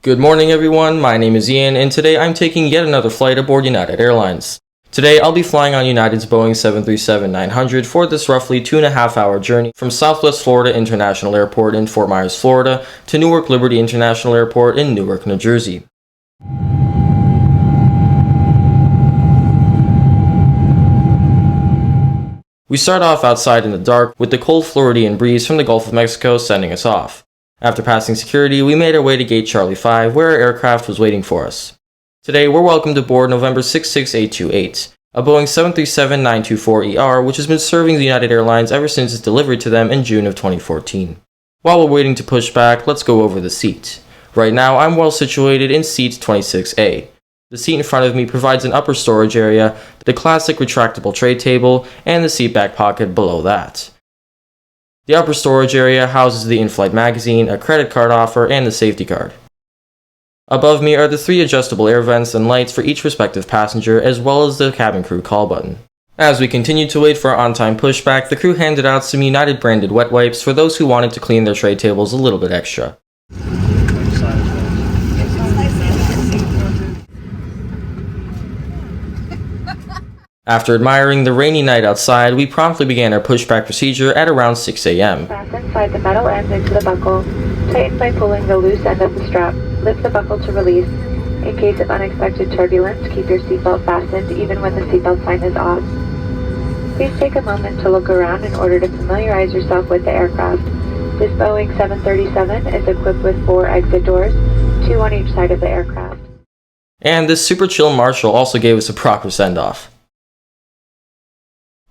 Good morning everyone, my name is Ian and today I'm taking yet another flight aboard United Airlines. Today I'll be flying on United's Boeing 737-900 for this roughly 2.5 hour journey from Southwest Florida International Airport in Fort Myers, Florida to Newark Liberty International Airport in Newark, New Jersey. We start off outside in the dark with the cold Floridian breeze from the Gulf of Mexico sending us off. After passing security, we made our way to Gate Charlie 5, where our aircraft was waiting for us. Today, we're welcomed aboard November 66828, a Boeing 737-924ER, which has been serving the United Airlines ever since its delivery to them in June of 2014. While we're waiting to push back, let's go over the seat. Right now, I'm well situated in seat 26A. The seat in front of me provides an upper storage area, the classic retractable tray table, and the seat back pocket below that. The upper storage area houses the in-flight magazine, a credit card offer, and the safety card. Above me are the 3 adjustable air vents and lights for each respective passenger, as well as the cabin crew call button. As we continued to wait for our on-time pushback, the crew handed out some United branded wet wipes for those who wanted to clean their tray tables a little bit extra. After admiring the rainy night outside, we promptly began our pushback procedure at around 6 a.m. Fasten slide the metal ends into the buckle. Tighten by pulling the loose end of the strap. Lift the buckle to release. In case of unexpected turbulence, keep your seatbelt fastened even when the seatbelt sign is off. Please take a moment to look around in order to familiarize yourself with the aircraft. This Boeing 737 is equipped with 4 exit doors, 2 on each side of the aircraft. And this super chill marshal also gave us a proper send-off.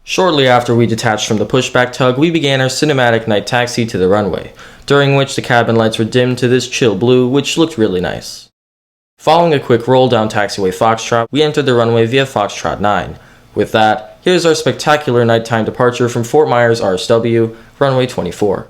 Shortly after we detached from the pushback tug, we began our cinematic night taxi to the runway, during which the cabin lights were dimmed to this chill blue, which looked really nice. Following a quick roll down taxiway Foxtrot, we entered the runway via Foxtrot 9. With that, here's our spectacular nighttime departure from Fort Myers RSW, runway 24.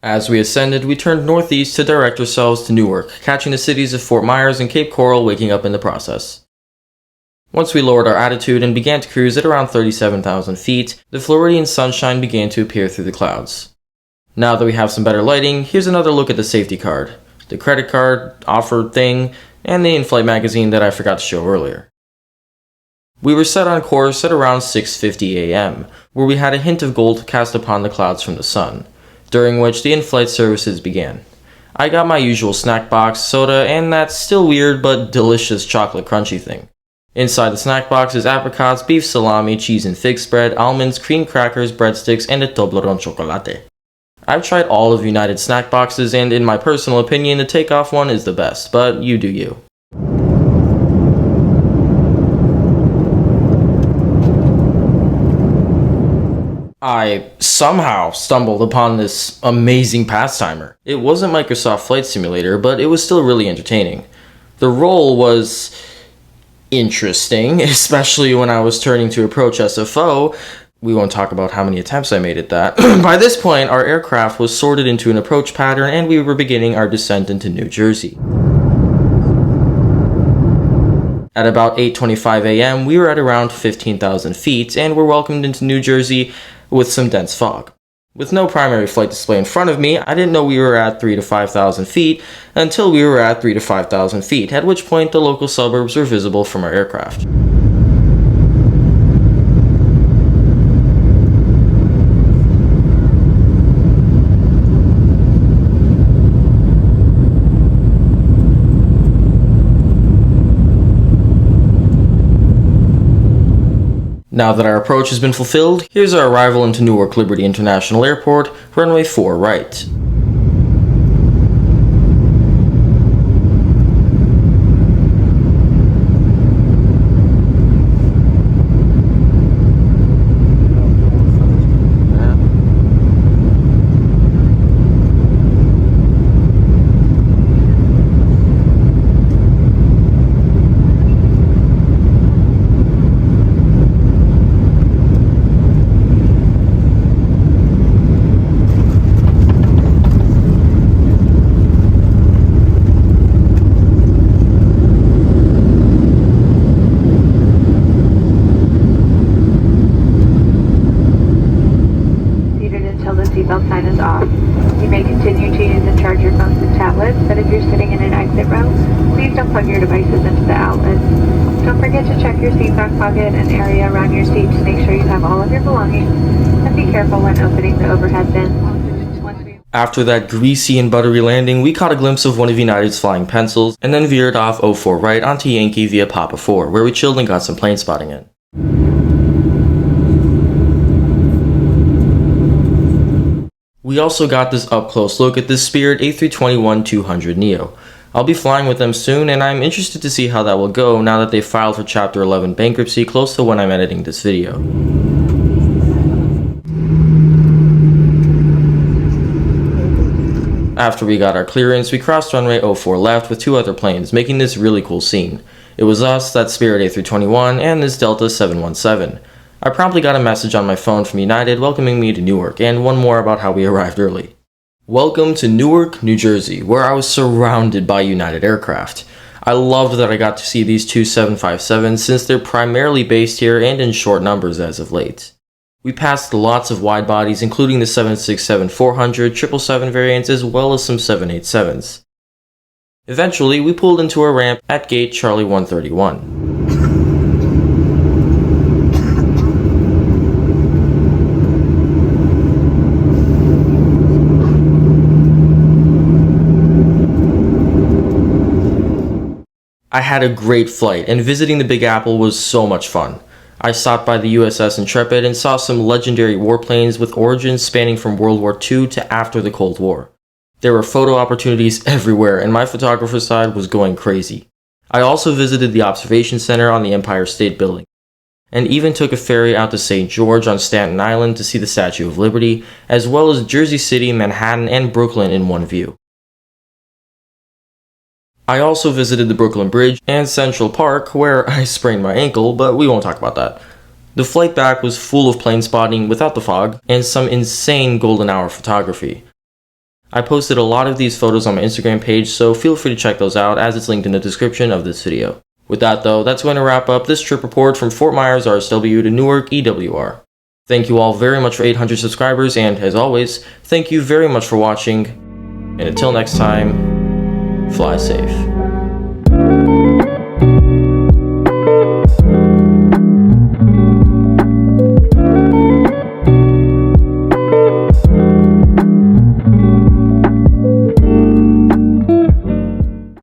As we ascended, we turned northeast to direct ourselves to Newark, catching the cities of Fort Myers and Cape Coral waking up in the process. Once we lowered our altitude and began to cruise at around 37,000 feet, the Floridian sunshine began to appear through the clouds. Now that we have some better lighting, here's another look at the safety card, the credit card, offer thing, and the in-flight magazine that I forgot to show earlier. We were set on course at around 6:50 a.m., where we had a hint of gold cast upon the clouds from the sun, during which the in-flight services began. I got my usual snack box, soda, and that still weird but delicious chocolate crunchy thing. Inside the snack box is apricots, beef salami, cheese and fig spread, almonds, cream crackers, breadsticks, and a Toblerone chocolate. I've tried all of United's snack boxes, and in my personal opinion, the takeoff one is the best, but you do you. I somehow stumbled upon this amazing pastimer. It wasn't Microsoft Flight Simulator, but it was still really entertaining. The role was interesting, especially when I was turning to approach SFO. We won't talk about how many attempts I made at that. By this point, our aircraft was sorted into an approach pattern and we were beginning our descent into New Jersey. At about 8:25 a.m., we were at around 15,000 feet and were welcomed into New Jersey with some dense fog. With no primary flight display in front of me, I didn't know we were at 3,000 to 5,000 feet until we were at 3,000 to 5,000 feet, at which point the local suburbs were visible from our aircraft. Now that our approach has been fulfilled, here's our arrival into Newark Liberty International Airport, runway 4 right. Seatbelt sign is off. You may continue to use and charge your phones and tablets, but if you're sitting in an exit row, please don't plug your devices into the outlets. Don't forget to check your seat back pocket and area around your seat to make sure you have all of your belongings, and be careful when opening the overhead bins. After that greasy and buttery landing, we caught a glimpse of one of United's flying pencils, and then veered off 04 right onto Yankee via Papa 4, where we chilled and got some plane spotting in. We also got this up-close look at this Spirit A321-200neo. I'll be flying with them soon, and I'm interested to see how that will go now that they filed for Chapter 11 bankruptcy close to when I'm editing this video. After we got our clearance, we crossed runway 04 left with two other planes, making this really cool scene. It was us, that Spirit A321, and this Delta 717. I promptly got a message on my phone from United welcoming me to Newark, and one more about how we arrived early. Welcome to Newark, New Jersey, where I was surrounded by United aircraft. I loved that I got to see these two 757s since they're primarily based here and in short numbers as of late. We passed lots of wide bodies including the 767-400, 777 variants as well as some 787s. Eventually, we pulled into a ramp at gate Charlie 131. I had a great flight, and visiting the Big Apple was so much fun. I stopped by the USS Intrepid and saw some legendary warplanes with origins spanning from World War II to after the Cold War. There were photo opportunities everywhere, and my photographer side was going crazy. I also visited the Observation Center on the Empire State Building, and even took a ferry out to St. George on Staten Island to see the Statue of Liberty, as well as Jersey City, Manhattan, and Brooklyn in one view. I also visited the Brooklyn Bridge and Central Park, where I sprained my ankle, but we won't talk about that. The flight back was full of plane spotting without the fog, and some insane golden hour photography. I posted a lot of these photos on my Instagram page, so feel free to check those out as it's linked in the description of this video. With that though, that's going to wrap up this trip report from Fort Myers RSW to Newark EWR. Thank you all very much for 800 subscribers, and as always, thank you very much for watching, and until next time, fly safe.